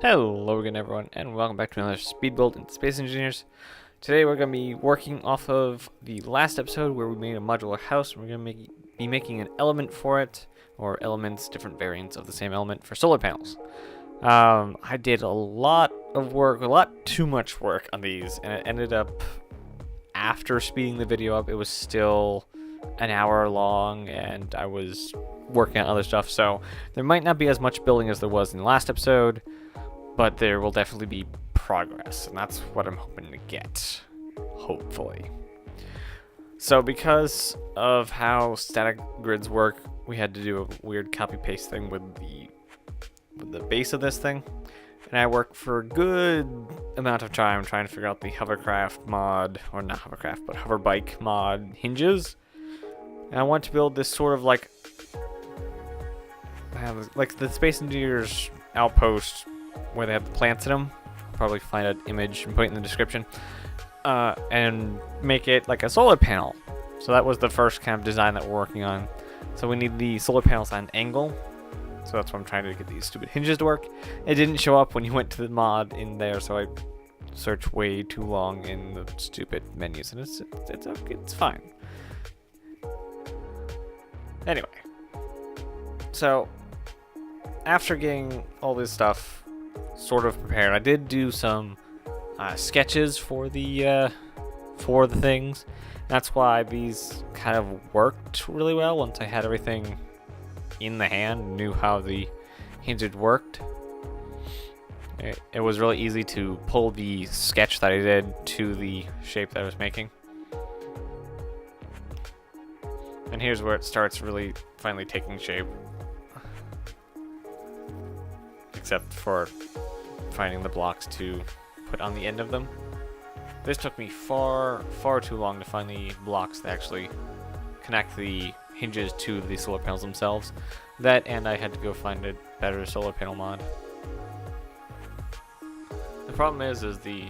Hello again everyone, and welcome back to another speed build in Space Engineers. Today we're going to be working off of the last episode where we made a modular house. We're going to be making an element for it, or elements, different variants of the same element for solar panels. I did a lot of work, a lot too much work on these, and it ended up, after speeding the video up, it was still an hour long, and I was working on other stuff, so there might not be as much building as there was in the last episode. But there will definitely be progress, and that's what I'm hoping to get, hopefully. So because of how static grids work, we had to do a weird copy-paste thing with the base of this thing. And I worked for a good amount of time trying to figure out the hovercraft mod, or not hovercraft, but hoverbike mod Hinges. And I want to build this sort of like the Space Engineers Outpost, where they have the plants in them. I'll probably find an image and put it in the description, and make it like a solar panel. So that was the first kind of design that we're working on. So we need the solar panels on an angle, so that's why I'm trying to get these stupid hinges to work. It didn't show up when you went to the mod in there, so I searched way too long in the stupid menus, and it's okay, it's fine. Anyway, so after getting all this stuff sort of prepared, I did do some sketches for the things. That's why these kind of worked really well once I had everything in the hand, knew how the hinges worked. It was really easy to pull the sketch that I did to the shape that I was making. And here's where it starts really finally taking shape. Except for finding the blocks to put on the end of them. This took me far too long to find the blocks that actually connect the hinges to the solar panels themselves. That, and I had to go find a better solar panel mod. The problem is the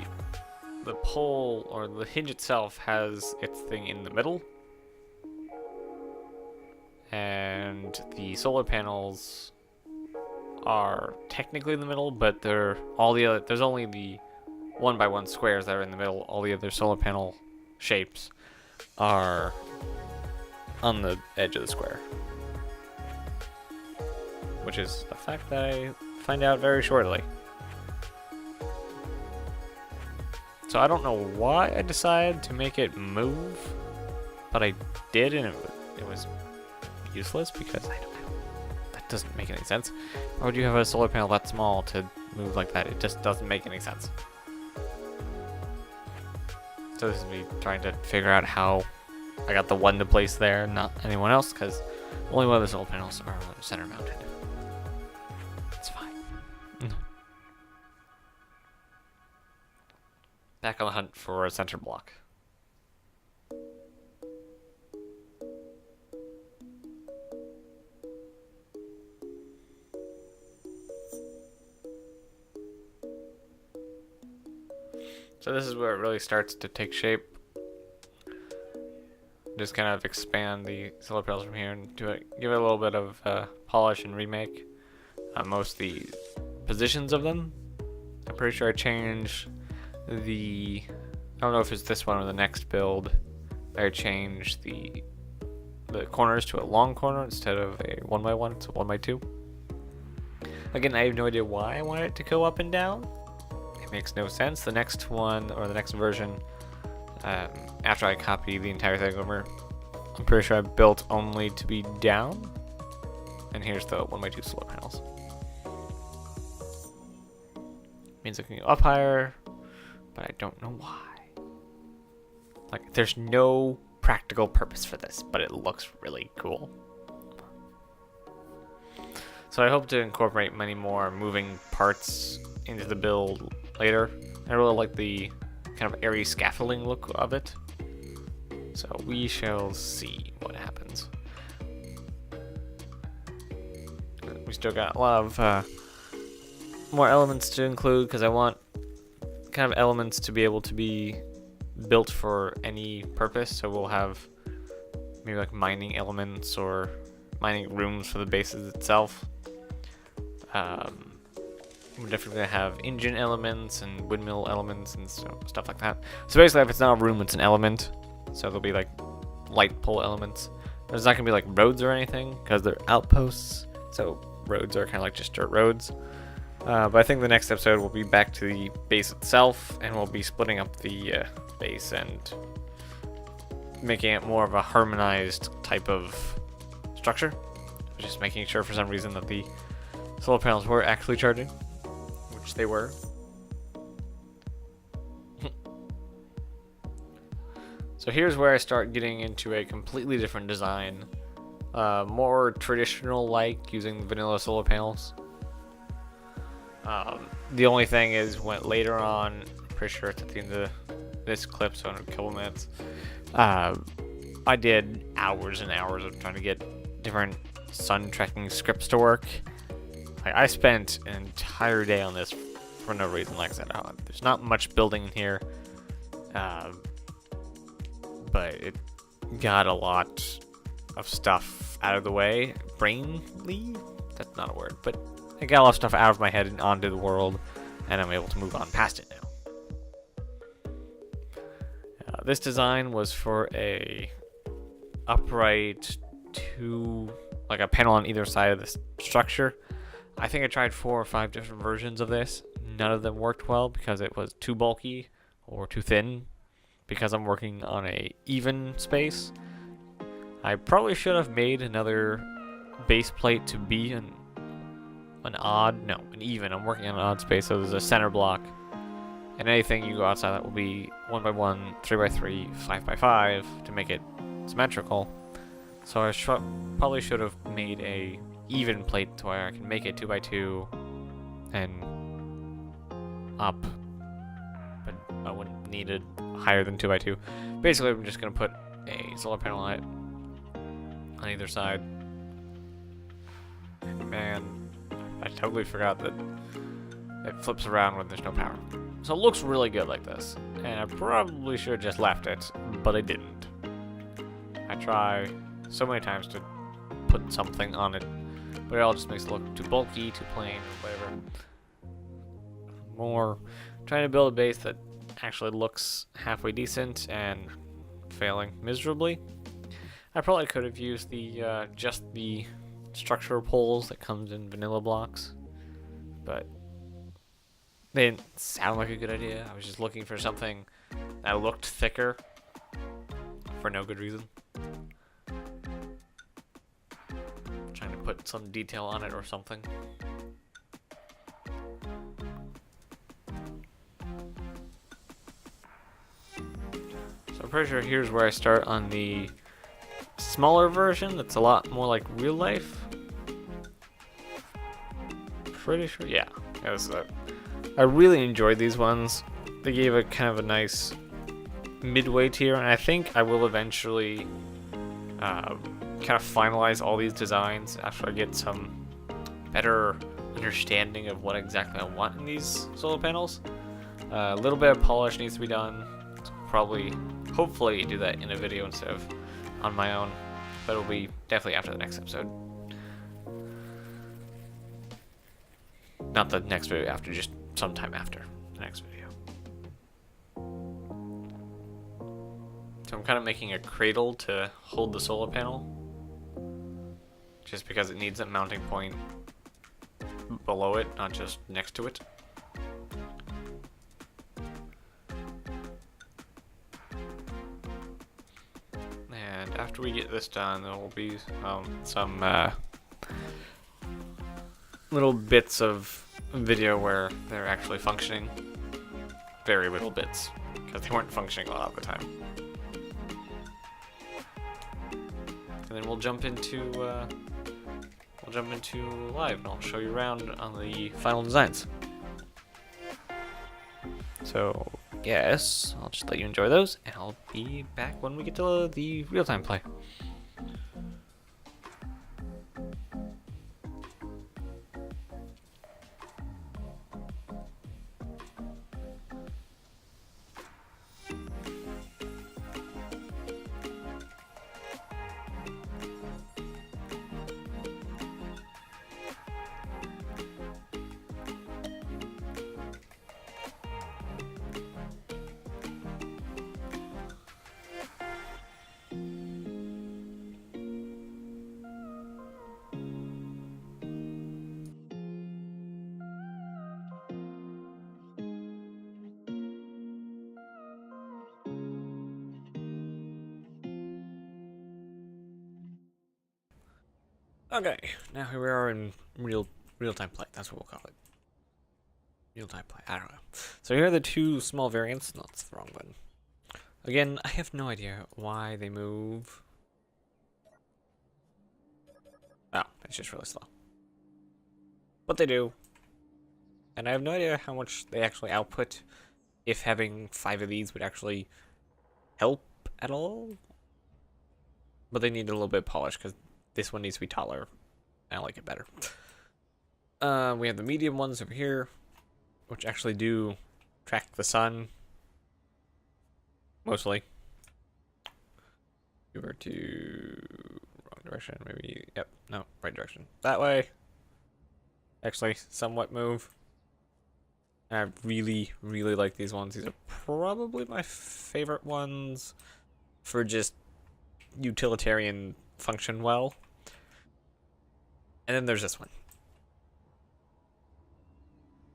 pole, or the hinge itself, has its thing in the middle, and the solar panels are technically in the middle, but there's only the 1x1 squares that are in the middle. All the other solar panel shapes are on the edge of the square, which is a fact that I find out very shortly. So I don't know why I decided to make it move, but I did, and it was useless because I don't know. That doesn't make any sense. Why would you have a solar panel that small to move like that? It just doesn't make any sense. So this is me trying to figure out how I got the one to place there, not anyone else, because only one of the solar panels are center mounted. It's fine. Back on the hunt for a center block. So this is where it really starts to take shape. Just kind of expand the solar panels from here and give it a little bit of polish and remake most of the positions of them. I'm pretty sure I changed I don't know if it's this one or the next build. I changed the corners to a long corner instead of a 1x1. It's a 1x2. Again, I have no idea why I wanted it to go up and down. Makes no sense. The next one, or the next version, after I copy the entire thing over, I'm pretty sure I built only to be down. And here's the 1x2 solar panels. Means I can go up higher, but I don't know why. Like, there's no practical purpose for this, but it looks really cool. So I hope to incorporate many more moving parts into the build later. I really like the kind of airy scaffolding look of it. So we shall see what happens. We still got a lot of more elements to include, because I want kind of elements to be able to be built for any purpose. So we'll have maybe like mining elements or mining rooms for the bases itself. we're definitely going to have engine elements and windmill elements and stuff like that. So basically, if it's not a room, it's an element. So there'll be like light pole elements. There's not going to be like roads or anything because they're outposts. So roads are kind of like just dirt roads. But I think the next episode will be back to the base itself, and we'll be splitting up the base and making it more of a harmonized type of structure. Just making sure for some reason that the solar panels were actually charging, which they were. So here's where I start getting into a completely different design, more traditional like, using vanilla solar panels. The only thing is when later on, I'm pretty sure it's at the end of this clip, so in a couple minutes, I did hours and hours of trying to get different sun tracking scripts to work. Like, I spent an entire day on this for no reason. Like I said, there's not much building in here, but it got a lot of stuff out of the way. Brainly? That's not a word, but I got a lot of stuff out of my head and onto the world, and I'm able to move on past it now. This design was for a upright like a panel on either side of the structure. I think I tried 4 or 5 different versions of this. None of them worked well because it was too bulky or too thin, because I'm working on a even space. I probably should have made another base plate to be an even. I'm working on an odd space, so there's a center block, and anything you go outside that will be 1x1, 3x3, 5x5 to make it symmetrical. So I probably should have made a even plate to where I can make it 2x2 and up, but I wouldn't need it higher than 2x2. Basically, I'm just gonna put a solar panel on it on either side. Man, I totally forgot that it flips around when there's no power. So it looks really good like this, and I probably should have just left it, but I didn't. I try so many times to put something on it, but it all just makes it look too bulky, too plain, or whatever. More trying to build a base that actually looks halfway decent and failing miserably. I probably could have used the just the structural poles that comes in vanilla blocks, but they didn't sound like a good idea. I was just looking for something that looked thicker for no good reason. Trying to put some detail on it or something. So I'm pretty sure here's where I start on the smaller version that's a lot more like real life. Pretty sure, yeah. I really enjoyed these ones. They gave a kind of a nice midway tier, and I think I will eventually kind of finalize all these designs after I get some better understanding of what exactly I want in these solar panels. A little bit of polish needs to be done. So probably, hopefully, do that in a video instead of on my own, but it'll be definitely after the next episode. Not the next video after, just sometime after the next video. So I'm kind of making a cradle to hold the solar panel, just because it needs a mounting point below it, not just next to it. And after we get this done, there will be some little bits of video where they're actually functioning. Very little bits, because they weren't functioning a lot of the time. And then we'll jump into live, and I'll show you around on the final designs. So yes, I'll just let you enjoy those, and I'll be back when we get to the real-time play. Okay, now here we are in real-time play. That's what we'll call it. Real-time play. I don't know. So here are the two small variants. No, that's the wrong button. Again, I have no idea why they move. Oh, it's just really slow. But they do. And I have no idea how much they actually output. If having 5 of these would actually help at all. But they need a little bit of polish because this one needs to be taller. I like it better. We have the medium ones over here, which actually do track the sun. Mostly. Over to wrong direction, maybe. Yep, no, right direction. That way. Actually, somewhat move. I really, really like these ones. These are probably my favorite ones for just utilitarian function well. And then there's this one.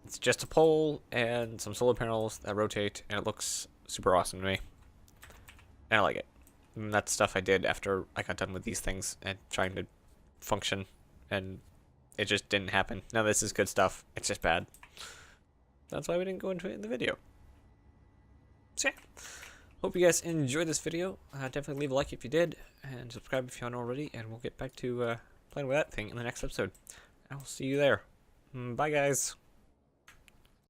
It's just a pole and some solar panels that rotate, and it looks super awesome to me. And I like it. And that's stuff I did after I got done with these things and trying to function, and it just didn't happen. Now this is good stuff. It's just bad. That's why we didn't go into it in the video. So yeah, hope you guys enjoyed this video. Definitely leave a like if you did, and subscribe if you haven't already, and we'll get back to playing with that thing in the next episode. I will see you there. Bye guys.